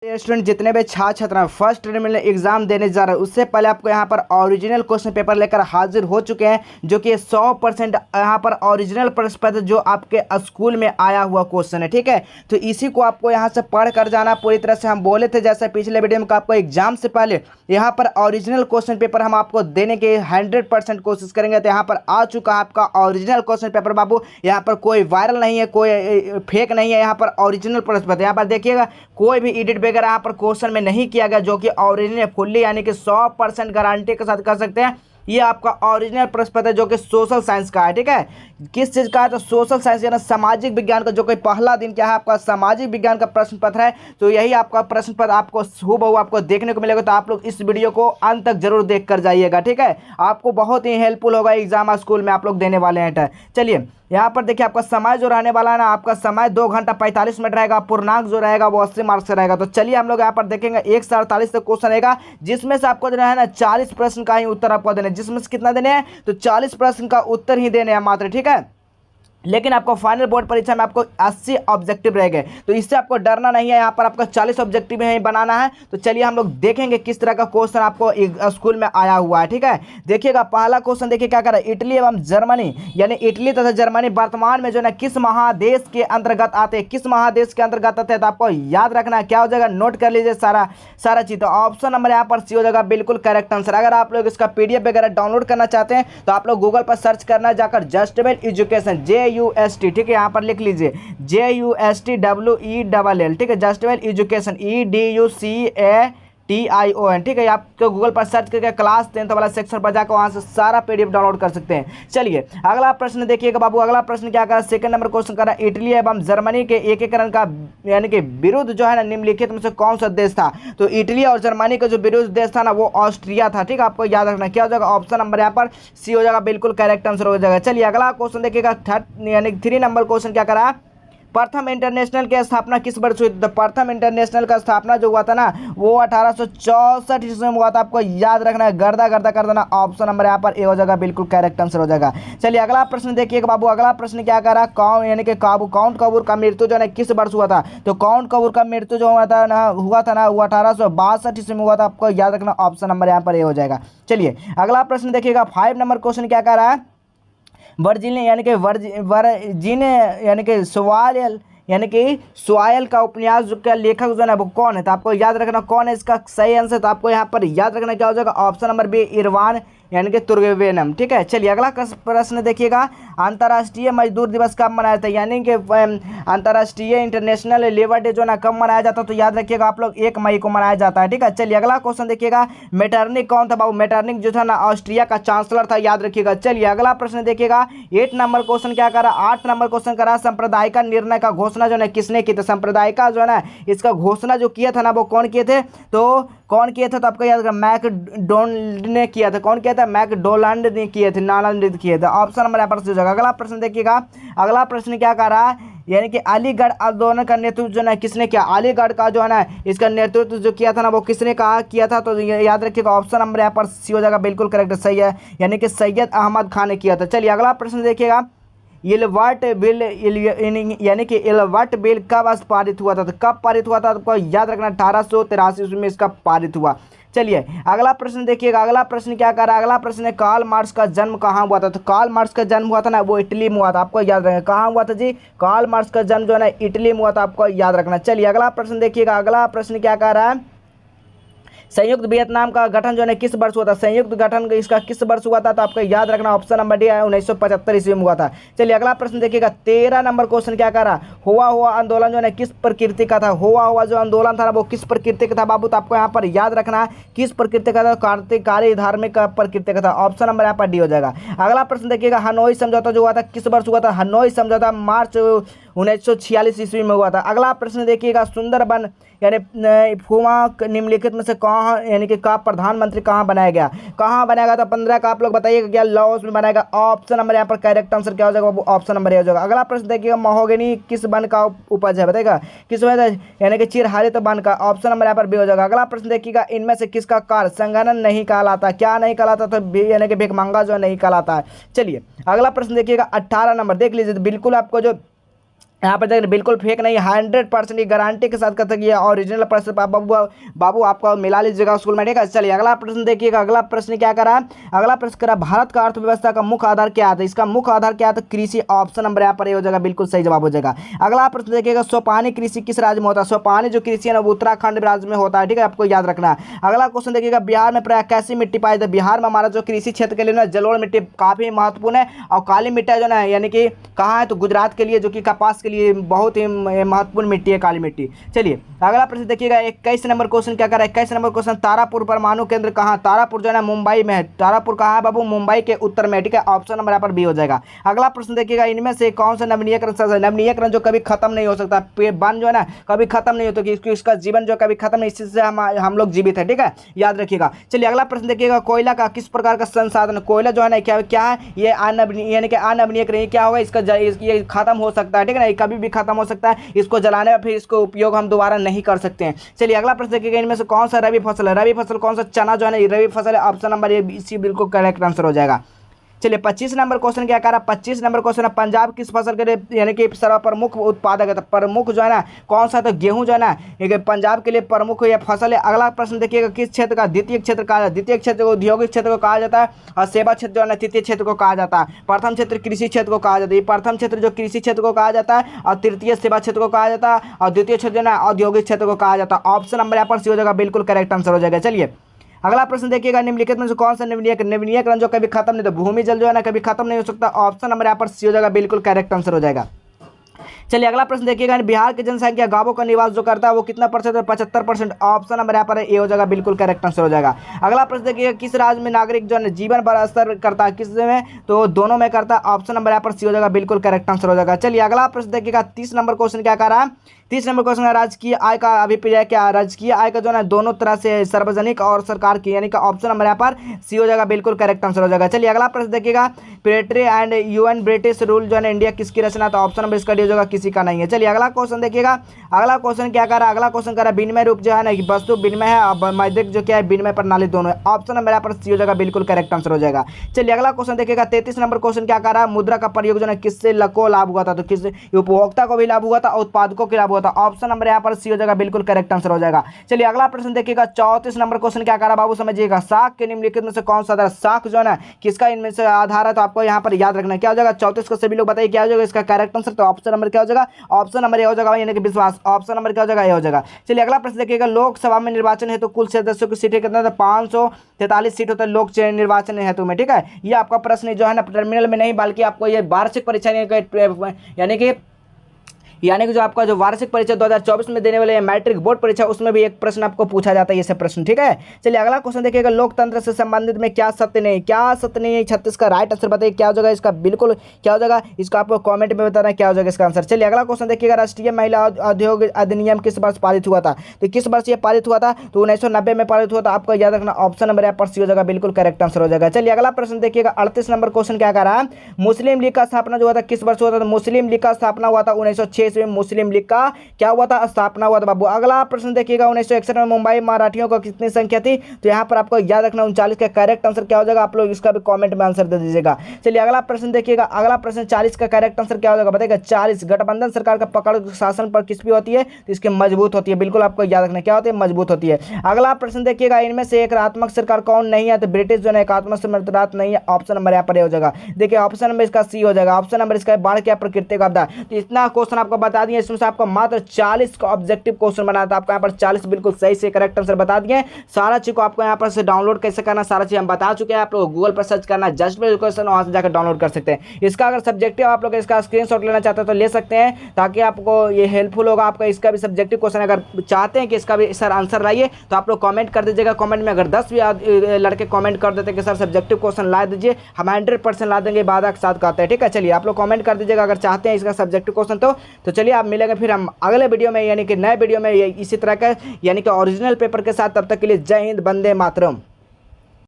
Student जितने भी छात्र छात्रा फर्स्ट टर्मिनल एग्जाम देने जा रहे हैं उससे पहले आपको यहाँ पर ओरिजिनल क्वेश्चन पेपर लेकर हाजिर हो चुके हैं, जो कि 100% यहाँ पर ओरिजिनल प्रश्न पत्र जो आपके स्कूल में आया हुआ क्वेश्चन है। ठीक है, तो इसी को आपको यहाँ से पढ़ कर जाना पूरी तरह से। हम बोले थे जैसे पिछले वीडियो में आपको एग्जाम से पहले यहाँ पर ओरिजिनल क्वेश्चन पेपर हम आपको देने के 100% कोशिश करेंगे। तो यहाँ पर आ चुका है आपका ओरिजिनल क्वेश्चन पेपर बाबू। यहाँ पर कोई वायरल नहीं है, कोई फेक नहीं है, यहाँ पर ओरिजिनल प्रश्न पत्र। यहाँ पर देखिएगा कोई भी एडिट वगैरह यहाँ पर क्वेश्चन में नहीं किया गया, जो कि ओरिजिनल फुल्ली यानी कि 100% गारंटी के साथ कर सकते हैं। ये आपका ओरिजिनल प्रश्न पत्र है जो कि सोशल साइंस का है। ठीक है, किस चीज़ का है? तो सोशल साइंस यानी सामाजिक विज्ञान का, जो कि पहला दिन क्या है आपका सामाजिक विज्ञान का प्रश्न पत्र है। तो यही आपका प्रश्न पत्र आपको हूबहू आपको देखने को मिलेगा। तो आप लोग इस वीडियो को अंत तक जरूर देख कर जाइएगा। ठीक है, आपको बहुत ही हेल्पफुल होगा एग्जाम स्कूल में आप लोग देने वाले हैं। चलिए यहाँ पर देखिए आपका समय जो रहने वाला है ना, आपका समय 2 घंटा 45 मिनट रहेगा। पूर्णांक जो रहेगा वो 80 मार्क्स से रहेगा। तो चलिए हम लोग यहाँ पर देखेंगे 1 से 48 तक क्वेश्चन रहेगा, जिसमें से आपको देना है ना 40 प्रश्न का ही उत्तर आपको देना है। जिसमें से कितना देने हैं? तो 40 प्रश्न का उत्तर ही देने हैं मात्र। ठीक है, लेकिन आपको फाइनल बोर्ड परीक्षा में आपको 80 ऑब्जेक्टिव रहेंगे, तो इससे आपको डरना नहीं है। यहाँ पर आपका 40 ऑब्जेक्टिव ही बनाना है। तो चलिए हम लोग देखेंगे किस तरह का क्वेश्चन आपको स्कूल में आया हुआ है। ठीक है, देखिएगा पहला क्वेश्चन देखिए क्या कर रहा है। इटली एवं जर्मनी यानी इटली तथा जर्मनी वर्तमान में जो है किस महादेश के अंतर्गत आते हैं? किस महादेश के अंतर्गत आते हैं? तो आपको याद रखना है, क्या हो जाएगा, नोट कर लीजिए सारा चीज़। तो ऑप्शन नंबर यहाँ पर सी हो जाएगा बिल्कुल करेक्ट आंसर। अगर आप लोग इसका PDF वगैरह डाउनलोड करना चाहते हैं तो आप लोग गूगल पर सर्च करना जाकर जस्टवेल एजुकेशन JUST। ठीक है, यहाँ पर लिख लीजिए JUSTWELL। ठीक है, जस्टवेल एजुकेशन EDUCATION। ठीक है, आपको गूगल पर सर्च करके क्लास 10th वाला सेक्शन पर जाकर वहाँ से सारा PDF डाउनलोड कर सकते हैं। चलिए अगला प्रश्न देखिएगा बाबू। अगला प्रश्न क्या करा? सेकंड नंबर क्वेश्चन करा, इटली एवं जर्मनी के एकीकरण का यानी कि विरुद्ध जो है ना निम्नलिखित में से कौन सा देश था? तो इटली और जर्मनी का जो विरुद्ध देश था ना वो ऑस्ट्रिया था। ठीक है, आपको याद रखना क्या हो जाएगा? ऑप्शन नंबर यहाँ पर सी हो जाएगा बिल्कुल करेक्ट आंसर हो जाएगा। चलिए अगला क्वेश्चन देखिएगा, थर्ड यानी 3 नंबर क्वेश्चन क्या करा? प्रथम इंटरनेशनल की स्थापना किस वर्ष हुई? तो प्रथम इंटरनेशनल का स्थापना जो हुआ था ना वो 1864 ईस्वी में हुआ था। आपको याद रखना है, गर्दा गर्दा कर देना। ऑप्शन नंबर यहाँ पर ए हो जाएगा बिल्कुल करेक्ट आंसर हो जाएगा। चलिए अगला प्रश्न देखिएगा बाबू। अगला प्रश्न क्या करा? यानी कि काउंट कपूर का मृत्यु जो है किस वर्ष हुआ था? तो काउंट कपूर का मृत्यु जो हुआ था ना वो 1862 ईस्वी में हुआ था। आपको याद रखना, ऑप्शन नंबर यहाँ पर ए हो जाएगा। चलिए अगला प्रश्न देखिएगा, 5 नंबर क्वेश्चन क्या कर रहा है? वर्जिन यानी कि सॉयल का उपन्यास का लेखक जो है ना वो कौन है? तो आपको याद रखना कौन है इसका सही आंसर। तो आपको यहाँ पर याद रखना क्या हो जाएगा? ऑप्शन नंबर बी इरवान यानी कि तुर्गेवेनम। ठीक है, चलिए अगला प्रश्न देखिएगा, अंतर्राष्ट्रीय मजदूर दिवस कब मनाया जाता है? यानी कि अंतर्राष्ट्रीय इंटरनेशनल लेबर डे जो ना कब मनाया जाता है? तो याद रखिएगा आप लोग 1 मई को मनाया जाता है। ठीक है, चलिए अगला क्वेश्चन देखिएगा, मेटरनिक कौन था बाबू? मेटरनिक जो था ना ऑस्ट्रिया का चांसलर था, याद रखिएगा। चलिए अगला प्रश्न देखिएगा, 8 नंबर क्वेश्चन क्या करा? 8 नंबर क्वेश्चन करा, सांप्रदायिक निर्णय का घोषणा जो है किसने की? तो सांप्रदायिक जो है ना इसका घोषणा जो किया था ना वो कौन किए थे? तो कौन किए थे? तो आपको याद मैकडोनाल्ड ने किया था। कौन किया था? मैकडोनाल्ड ने किए थे, नालंद किए थे। ऑप्शन नंबर यहाँ पर हो जाएगा। अगला प्रश्न देखिएगा, अगला प्रश्न क्या कर रहा है? यानी कि अलीगढ़ आंदोलन का नेतृत्व जो है किसने किया? अलीगढ़ का जो है ना इसका नेतृत्व जो किया था ना वो किसने किया था? तो याद रखिएगा, ऑप्शन नंबर यहाँ पर सी हो जाएगा बिल्कुल करेक्ट सही है, यानी कि सैयद अहमद खान ने किया था। चलिए अगला प्रश्न देखिएगा, इलवर्ट बिल यानी कि इलवर्ट बिल कब पारित हुआ था? तो कब पारित हुआ था? आपको याद रखना 1883 ईस्वी में इसका पारित हुआ। चलिए अगला प्रश्न देखिएगा, अगला प्रश्न क्या कर रहा है? अगला प्रश्न है, कार्ल मार्क्स का जन्म कहाँ हुआ था? तो कार्ल मार्क्स का जन्म हुआ था ना वो इटली में हुआ था। आपको याद रखना कहाँ हुआ था जी? कार्ल मार्क्स का जन्म जो है ना इटली में हुआ था। आपको याद रखना। चलिए अगला प्रश्न देखिएगा, अगला प्रश्न क्या कर रहा है? संयुक्त वियतनाम का गठन जो है किस वर्ष हुआ था? संयुक्त गठन इसका किस वर्ष हुआ था? तो आपको याद रखना, ऑप्शन नंबर डी है 1975 ईस्वी में हुआ था। चलिए अगला प्रश्न देखिएगा, 13 नंबर क्वेश्चन क्या कर रहा? हुआ आंदोलन जो है किस प्रकृति का था? हुआ जो आंदोलन था ना वो किस प्रकृति का था बाबू? तो आपको यहाँ पर याद रखना किस प्रकृति का था? क्रांतिकारी धार्मिक प्रकृति का था। ऑप्शन नंबर यहाँ पर डी हो जाएगा। अगला प्रश्न देखिएगा, हनोई समझौता जो हुआ था किस वर्ष हुआ था? हनोई समझौता मार्च 1946 ईस्वी में हुआ था। अगला प्रश्न देखिएगा, सुंदरबन यानी फुमा निम्नलिखित में से कहाँ यानी कि का प्रधानमंत्री कहाँ बनाया गया? कहाँ बनाया गया था? 15 का आप लोग बताइएगा क्या लाओस में बनाएगा? ऑप्शन नंबर यहाँ पर करेक्ट आंसर क्या हो जाएगा? ऑप्शन नंबर ए हो जाएगा। अगला प्रश्न देखिएगा, महोगनी किस वन का उपज है? बताएगा किस वन यानी कि चिरहरित वन का। ऑप्शन नंबर यहाँ पर बी हो जाएगा। अगला प्रश्न देखिएगा, इनमें से किसका कार्य संगणन नहीं कहलाता? क्या नहीं कहलाता? तो यानी कि भिखमंगा जो नहीं कहलाता है। चलिए अगला प्रश्न देखिएगा, 18 नंबर देख लीजिए, बिल्कुल आपको जो यहाँ पर देखिए बिल्कुल फेक नहीं, 100% की गारंटी के साथ कहते हैं ये ओरिजिनल प्रश्न बाबू बाबू आपको मिला लीजिएगा स्कूल में, ठीक है। चलिए अगला प्रश्न देखिएगा। अगला प्रश्न क्या करा, अगला प्रश्न करा भारत का अर्थव्यवस्था का मुख्य आधार क्या था। इसका मुख्य आधार क्या था, कृषि। ऑप्शन नंबर यहाँ पर ये हो जाएगा, बिल्कुल सही जवाब हो जाएगा। अगला प्रश्न देखिएगा, सोपानी कृषि किस राज्य में होता है। सोपानी जो कृषि है ना वो उत्तराखंड राज्य में होता है, ठीक है, आपको याद रखना है। अगला क्वेश्चन देखिएगा, बिहार में प्राय कैसी मिट्टी पाई जाती है। बिहार में हमारा जो कृषि क्षेत्र के लिए ना जलोढ़ मिट्टी काफी महत्वपूर्ण है, और काली मिट्टी जो ना यानी कि कहाँ है तो गुजरात के लिए, जो कि कपास के लिए बहुत ही महत्वपूर्ण मिट्टी है काली मिट्टी। चलिए अगला प्रश्न देखिएगा, 21 नंबर क्वेश्चन क्या कर रहा है। 21 नंबर क्वेश्चन, तारापुर परमाणु केंद्र कहाँ। तारापुर जो है ना मुंबई में है। तारापुर कहाँ है बाबू, मुंबई के उत्तर में, ठीक है। ऑप्शन नंबर यहाँ पर बी हो जाएगा। अगला प्रश्न देखिएगा, इनमें से कौन सा नवीनीकरण, नवीनीकरण जो कभी खत्म नहीं हो सकता। वन जो है ना कभी खत्म नहीं होता, कि इसका जीवन जो कभी खत्म नहीं, इससे हम लोग जीवित है, ठीक है, याद रखिएगा। चलिए अगला प्रश्न देखिएगा, कोयला का किस प्रकार का संसाधन। कोयला जो है ना क्या है, ये यानी कि अनवनीकरण, क्या होगा इसका, ये खत्म हो सकता है, ठीक है ना, ये कभी भी खत्म हो सकता है। इसको जलाने में फिर इसको उपयोग हम दोबारा नहीं कर सकते हैं। चलिए अगला प्रश्न देखिएगा, इनमें से कौन सा रबी फसल है। रबी फसल कौन सा, चना जो है ना रबी फसल है। ऑप्शन नंबर ए इसी बिल्कुल करेक्ट आंसर हो जाएगा। चलिए 25 नंबर क्वेश्चन क्या कह रहा है। 25 नंबर क्वेश्चन है, पंजाब किस फसल के लिए यानी कि सर्वप्रमुख उत्पादक है। तो प्रमुख जो है ना कौन सा, तो गेहूं जो है ना ये पंजाब के लिए प्रमुख यह फसल है। अगला प्रश्न देखिएगा, किस क्षेत्र का द्वितीय क्षेत्र कहा जाता है। द्वितीय क्षेत्र को औद्योगिक क्षेत्र को कहा जाता है, और सेवा क्षेत्र जो है ना तृतीय क्षेत्र को कहा जाता है। प्रथम क्षेत्र कृषि क्षेत्र को कहा जाता है। प्रथम क्षेत्र जो कृषि क्षेत्र को कहा जाता है, और तृतीय सेवा क्षेत्र को कहा जाता है, और द्वितीय क्षेत्र जो है ना औद्योगिक क्षेत्र को कहा जाता है। ऑप्शन नंबर यहाँ पर सी हो जाएगा, बिल्कुल करेक्ट आंसर हो जाएगा। चलिए अगला प्रश्न देखिएगा, निम्नलिखित में से कौन सा नवीनीकरण जो कभी खत्म नहीं, तो भूमि जल जो है ना कभी खत्म नहीं हो सकता। ऑप्शन नंबर यहाँ पर सी हो जाएगा, बिल्कुल करेक्ट आंसर हो जाएगा। चलिए अगला प्रश्न देखिएगा, बिहार की जनसंख्या गांवों का निवास जो करता है वो कितना परसेंट है। 75%। ऑप्शन नंबर यहाँ पर ए हो जाएगा, बिल्कुल करेक्ट आंसर हो जाएगा। अगला प्रश्न देखिएगा, किस राज्य में नागरिक जो है जीवन भर स्तर करता है, किस में, तो दोनों में करता है। ऑप्शन नंबर यहाँ पर सी हो जाएगा, बिल्कुल करेक्ट आंसर हो जाएगा। चलिए अगला प्रश्न देखिएगा, 30 नंबर क्वेश्चन क्या कर रहा है। 30 नंबर क्वेश्चन है, राजकीय आय का अभिप्राय क्या है। राजकीय आय का जो है दोनों तरह से, सार्वजनिक और सरकार की, यानी कि ऑप्शन नंबर यहाँ पर सी हो जाएगा, बिल्कुल करेक्ट आंसर हो जाएगा। चलिए अगला प्रश्न देखिएगा, प्लेटरी एंड यूएन ब्रिटिश रूल जो है इंडिया किसकी रचना, तो ऑप्शन नंबर इसका डी हो जाएगा, किसी का नहीं है। चलिए अगला क्वेश्चन देखिएगा, अगला क्वेश्चन क्या कर रहा है। अगला क्वेश्चन कर रहा है, विनिमय रूप जो है ना वस्तु विनिमय है, और मौद्रिक जो क्या है विनिमय प्रणाली दोनों है। ऑप्शन नंबर यहाँ पर सी हो जाएगा, बिल्कुल करेक्ट आंसर हो जाएगा। चलिए अगला क्वेश्चन देखिएगा, 33 नंबर क्वेश्चन क्या कर रहा है, मुद्रा का प्रयोग जो है किससे को लाभ हुआ था, तो किस उपभोक्ता को भी लाभ हुआ था और उत्पादकों को लाभ हुआ था। ऑप्शन नंबर यहाँ पर सी हो जाएगा, बिल्कुल करेक्ट आंसर हो जाएगा। चलिए अगला प्रश्न देखिएगा, 34 नंबर क्वेश्चन क्या कर रहा है बाबू, समझिएगा, साख के निम्नलिखित में से कौन सा आधार। साख जो है ना किसका इनमें से आधार है, तो आपको यहाँ पर याद रखना क्या हो जाएगा। 34 को सभी लोग बताइए क्या हो जाएगा इसका करेक्ट आंसर, तो ऑप्शन नंबर क्या हो जाएगा, ऑप्शन नंबर ए हो जाएगा, यानी कि विश्वास। ऑप्शन नंबर क्या हो जाएगा, ए हो जाएगा। चलिए अगला प्रश्न देखिएगा, लोकसभा में निर्वाचन हेतु कुल सदस्यों की सीटें कितना, 543 सीट होता है लोक निर्वाचन हेतु में, ठीक है। ये आपका प्रश्न जो है ना टर्मिनल में नहीं बल्कि आपको ये वार्षिक परीक्षा यानी कि जो आपका जो वार्षिक परीक्षा 2024 में देने वाले मैट्रिक बोर्ड परीक्षा, उसमें भी एक प्रश्न आपको पूछा जाता है, ये सब प्रश्न, ठीक है। चलिए अगला क्वेश्चन देखिएगा, लोकतंत्र से संबंधित में क्या सत्य नहीं, क्या सत्य नहीं है। 36 का राइट आंसर बताइए क्या हो जाएगा इसका, बिल्कुल क्या हो जाएगा, इसको आपको कमेंट में बताना क्या हो जाएगा इसका आंसर। चलिए अगला क्वेश्चन देखिएगा, राष्ट्रीय महिला उद्योग अधिनियम किस वर्ष पारित हुआ था, तो किस वर्ष ये पारित हुआ था, तो 1990 में पारित हुआ था। आपको याद रखना ऑप्शन नंबर यहाँ पर सी हो जाएगा, बिल्कुल करेक्ट आंसर हो जाएगा। चलिए अगला प्रश्न देखिएगा, 38 नंबर क्वेश्चन क्या कर रहा है, मुस्लिम लीग का स्थापना जो हुआ था किस वर्ष हुआ था। मुस्लिम लीग का स्थापना हुआ था 1906 में, मुस्लिम लीग का क्या हुआ था, स्थापना हुआ था बाबू। अगला प्रश्न देखिएगा, 1961 में मुंबई मराठियों को कितनी संख्या थी, तो यहाँ पर आपको याद रखना 39 का करेक्ट आंसर क्या हो जाएगा, आप लोग इसका भी कमेंट में आंसर दे दीजिएगा। चलिए अगला प्रश्न देखिएगा, अगला प्रश्न 40 का करेक्ट आंसर क्या हो जाएगा बताइएगा। 40 गठबंधन सरकार का पकड़ शासन पर किस भी होती है, तो इसके मजबूत होती है, बिल्कुल आपको याद रखना क्या होती है, मजबूत होती है। अगला प्रश्न देखिएगा, इनमें से एकात्मक सरकार कौन नहीं है, तो ब्रिटिश जो है एकात्मक सरकार नहीं है। ऑप्शन नंबर यहाँ पर हो जाएगा, देखिए ऑप्शन नंबर इसका सी हो जाएगा। ऑप्शन नंबर इसका बाढ़ क्या प्राकृतिक आपदा। तो इतना क्वेश्चन आपको बता दिए, इसमें से आपको मात्र 40 का ऑब्जेक्टिव क्वेश्चन बनाया था, आपको यहाँ पर 40 बिल्कुल सही से करेक्ट आंसर बता दिए। सारा चीज को आपको यहाँ पर से डाउनलोड कैसे करना, सारा चीज हम बता चुके हैं। आप लोग गूगल पर सर्च करना जस्ट क्वेश्चन, वहां से जाकर डाउनलोड कर सकते हैं। इसका अगर सब्जेक्टिव आप लोग इसका स्क्रीनशॉट लेना चाहते हैं तो ले सकते हैं, ताकि आपको ये हेल्पफुल होगा। आपका इसका भी सब्जेक्टिव क्वेश्चन अगर चाहते हैं कि इसका भी सर आंसर लाइए, तो आप लोग कमेंट कर दीजिएगा। कमेंट में अगर 10 भी लड़के कमेंट कर देते हैं कि सर सब्जेक्टिव क्वेश्चन ला दीजिए, हम 100% ला देंगे, वादा के साथ कहते हैं, ठीक है। चलिए आप लोग कमेंट कर दीजिएगा अगर चाहते हैं इसका सब्जेक्टिव क्वेश्चन। तो चलिए आप मिलेंगे फिर हम अगले वीडियो में, यानी कि नए वीडियो में इसी तरह का यानी कि ओरिजिनल पेपर के साथ। तब तक के लिए जय हिंद, वंदे मातरम।